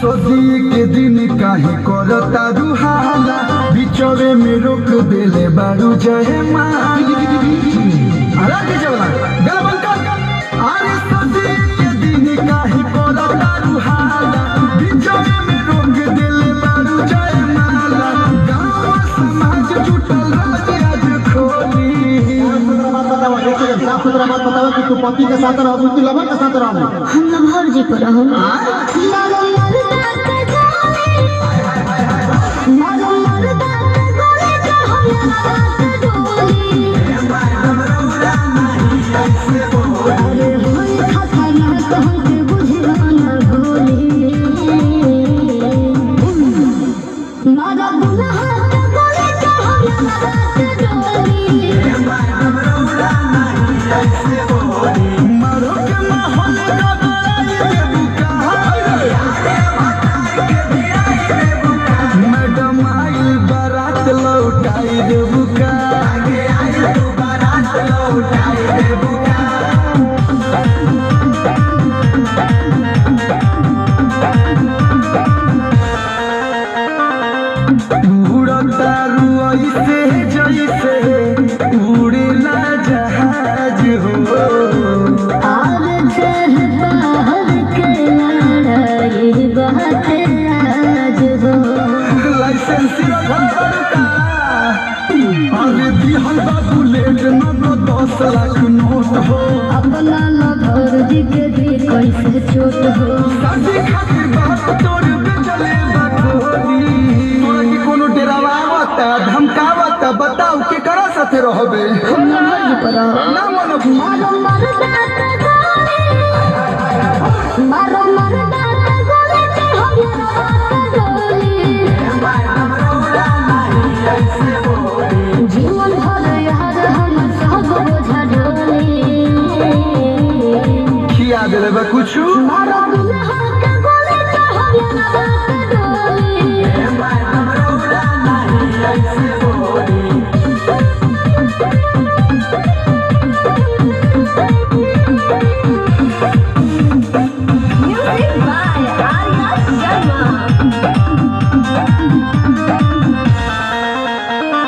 सदी के दिन काहे करता रुहाला बिचौरे में रोक देले बारू जय अरे सदी के दिन काहे करता रुहाला बिचौरे में रोक देले बारू जय माला गाँव समाज जुटल राज आज खोली। साफ सुथरा बात बताओ कि तू पति के साथ रहो कि लवर के साथ रहो? हम लवर जी को रहो। उड़ेला जहाज हो बुलेट न 10 लाख नोट हो अपना लवर जी के भी कैसे चोट हो शादी खातिर बात तोड़ पे चले बाखोरी तोरा की कोनो डरावा आवता धमकावता बताओ के करा साथे रहबे हम लवर जी को रहो। ना मन मारो मरदा गोली ते हो गोली जीवन भर यार हम सब बोझा ढोली खिया देले बा कुछ मारो दुल्हा के गोली ते हो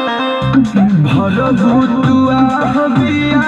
भर भूतुआ हबिया